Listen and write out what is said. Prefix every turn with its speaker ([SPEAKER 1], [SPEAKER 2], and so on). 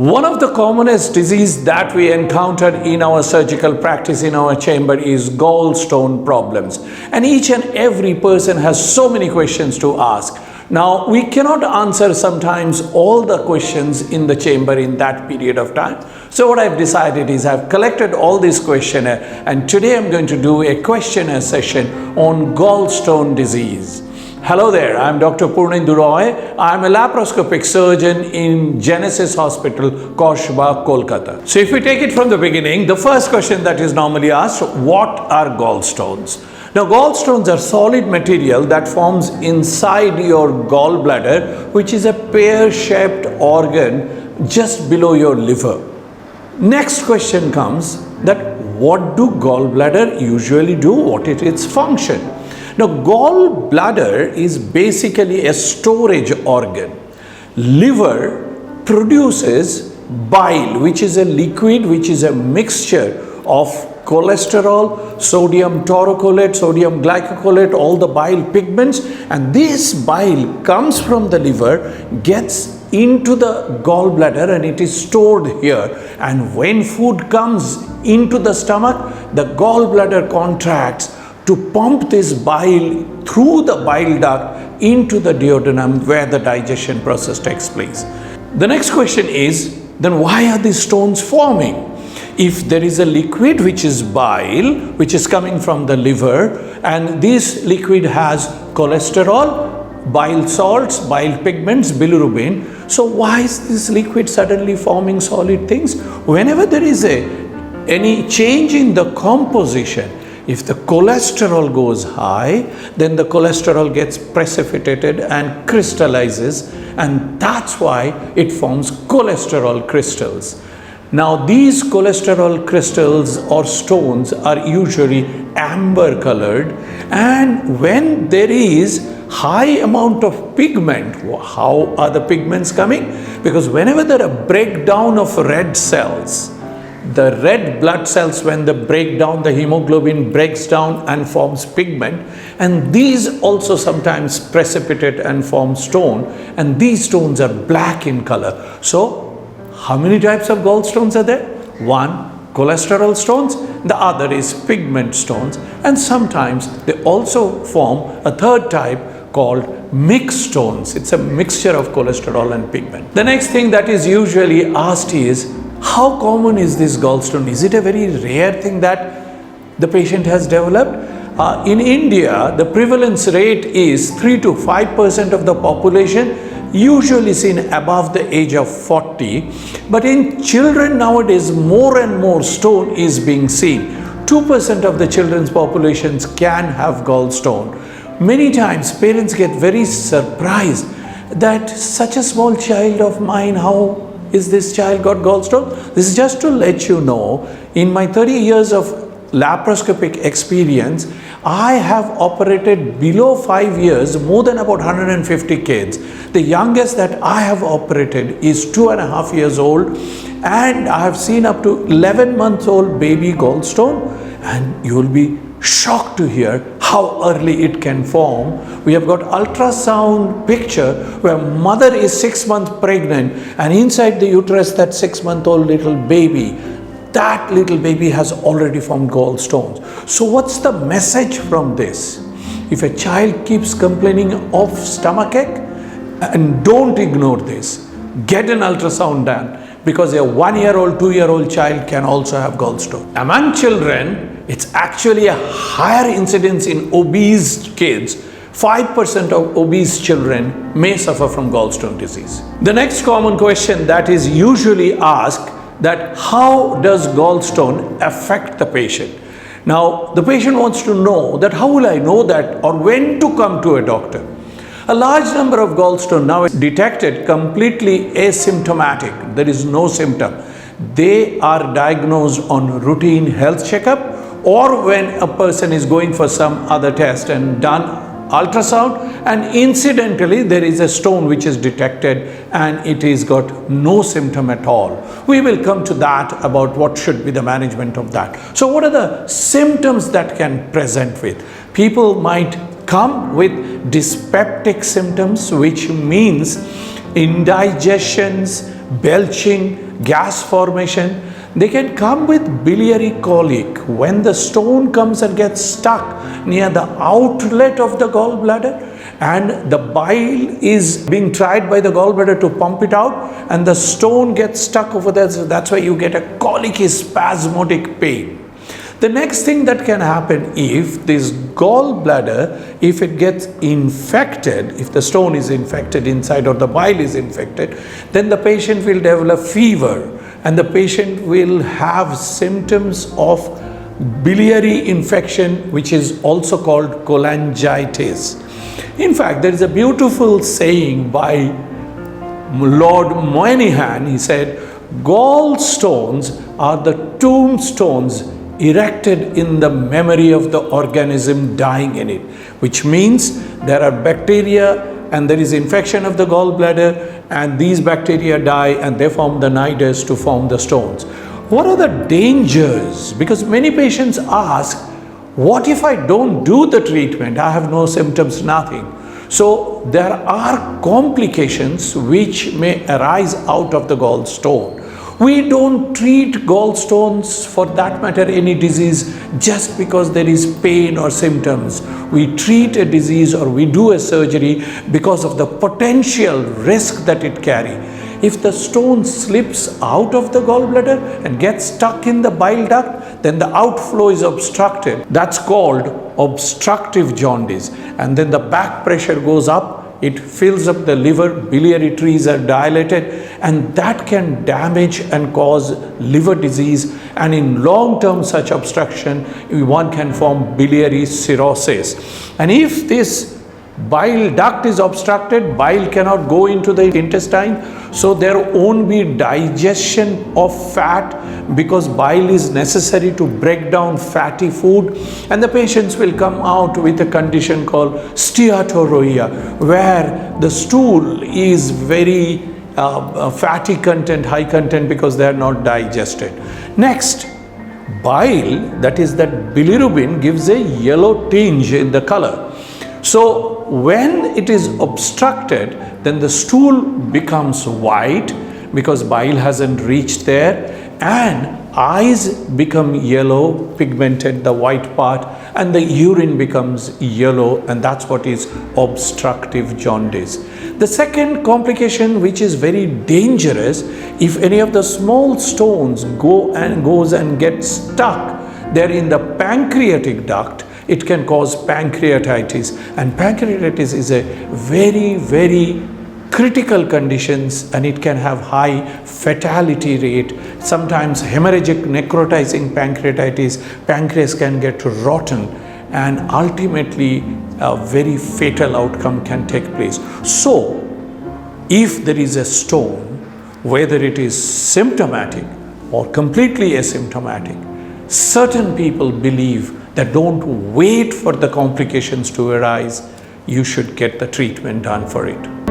[SPEAKER 1] One of the commonest disease that we encounter in our surgical practice in our chamber is gallstone problems. And each and every person has so many questions to ask. Now, we cannot answer sometimes all the questions in the chamber in that period of time. So what I've decided is I've collected all these questionnaires, and today I'm going to do a questionnaire session on gallstone disease. Hello there, I'm Dr. Purnendu Roy. I'm a laparoscopic surgeon in Genesis Hospital, Koshba, Kolkata. So if we take it from the beginning, the first question that is normally asked, what are gallstones? Now, gallstones are solid material that forms inside your gallbladder, which is a pear-shaped organ just below your liver. Next question comes that what do gallbladder usually do? What is its function? Now, gallbladder is basically a storage organ. Liver produces bile, which is a liquid, which is a mixture of cholesterol, sodium taurocholate, sodium glycocolate, all the bile pigments, and this bile comes from the liver, gets into the gallbladder, and it is stored here. And when food comes into the stomach, the gallbladder contracts to pump this bile through the bile duct into the duodenum where the digestion process takes place. The next question is, then why are these stones forming? If there is a liquid which is bile, which is coming from the liver, and this liquid has cholesterol, bile salts, bile pigments, bilirubin, so why is this liquid suddenly forming solid things? Whenever there is any change in the composition, if the cholesterol goes high, then the cholesterol gets precipitated and crystallizes, and that's why it forms cholesterol crystals. Now, these cholesterol crystals or stones are usually amber colored, and when there is high amount of pigment, how are the pigments coming? Because whenever there are breakdown of red cells, the red blood cells, when they break down, the hemoglobin breaks down and forms pigment, and these also sometimes precipitate and form stone, and these stones are black in color. So how many types of gallstones are there? One, cholesterol stones, the other is pigment stones, and sometimes they also form a third type called mixed stones. It's a mixture of cholesterol and pigment. The next thing that is usually asked is, how common is this gallstone? Is it a very rare thing that the patient has developed? In India, the prevalence rate is 3 to 5% of the population, usually seen above the age of 40. But in children nowadays, more and more stone is being seen. 2% of the children's populations can have gallstone. Many times parents get very surprised that such a small child of mine, how is this child got gallstone? This is just to let you know, in my 30 years of laparoscopic experience, I have operated below 5 years more than about 150 kids. The youngest that I have operated is 2.5 years old, and I have seen up to 11 months old baby gallstone, and you will be shocked to hear how early it can form. We have got ultrasound picture where mother is 6 months pregnant, and inside the uterus, that 6-month-old little baby, that little baby has already formed gallstones. So what's the message from this? If a child keeps complaining of stomachache, and don't ignore this, get an ultrasound done, because a 1-year-old, 2-year-old child can also have gallstone. Among children, it's actually a higher incidence in obese kids. 5% of obese children may suffer from gallstone disease. The next common question that is usually asked, that how does gallstone affect the patient? Now, the patient wants to know that how will I know that, or when to come to a doctor? A large number of gallstone now is detected completely asymptomatic. There is no symptom. They are diagnosed on routine health checkup, or when a person is going for some other test and done ultrasound, and incidentally there is a stone which is detected and it is got no symptom at all. We will come to that about what should be the management of that. So what are the symptoms that can present with? People might come with dyspeptic symptoms, which means indigestions, belching, gas formation. They can come with biliary colic when the stone comes and gets stuck near the outlet of the gallbladder, and the bile is being tried by the gallbladder to pump it out, and the stone gets stuck over there. So that's why you get a colicky spasmodic pain. The next thing that can happen, if this gallbladder, if it gets infected, if the stone is infected inside or the bile is infected, then the patient will develop fever, and the patient will have symptoms of biliary infection, which is also called cholangitis. In fact, there is a beautiful saying by Lord Moynihan. He said, gallstones are the tombstones erected in the memory of the organism dying in it, which means there are bacteria and there is infection of the gallbladder, and these bacteria die and they form the nidus to form the stones. What are the dangers? Because many patients ask, what if I don't do the treatment? I have no symptoms, nothing. So there are complications which may arise out of the gallstone. We don't treat gallstones, for that matter any disease, just because there is pain or symptoms. We treat a disease or we do a surgery because of the potential risk that it carries. If the stone slips out of the gallbladder and gets stuck in the bile duct, then the outflow is obstructed. That's called obstructive jaundice. And then the back pressure goes up, it fills up the liver, biliary trees are dilated, and that can damage and cause liver disease. And in long term, such obstruction, one can form biliary cirrhosis. And if this bile duct is obstructed, bile cannot go into the intestine, so there won't be digestion of fat, because bile is necessary to break down fatty food, and the patients will come out with a condition called steatorrhea, where the stool is very fatty content, high content, because they are not digested. Next, bile, that is that bilirubin, gives a yellow tinge in the color. So when it is obstructed, then the stool becomes white because bile hasn't reached there, and eyes become yellow, pigmented, the white part, and the urine becomes yellow, and that's what is obstructive jaundice. The second complication, which is very dangerous, if any of the small stones goes and get stuck there in the pancreatic duct, it can cause pancreatitis, and pancreatitis is a very, very critical condition, and it can have high fatality rate. Sometimes hemorrhagic necrotizing pancreatitis, pancreas can get rotten, and ultimately a very fatal outcome can take place. So if there is a stone, whether it is symptomatic or completely asymptomatic, certain people believe that don't wait for the complications to arise, you should get the treatment done for it.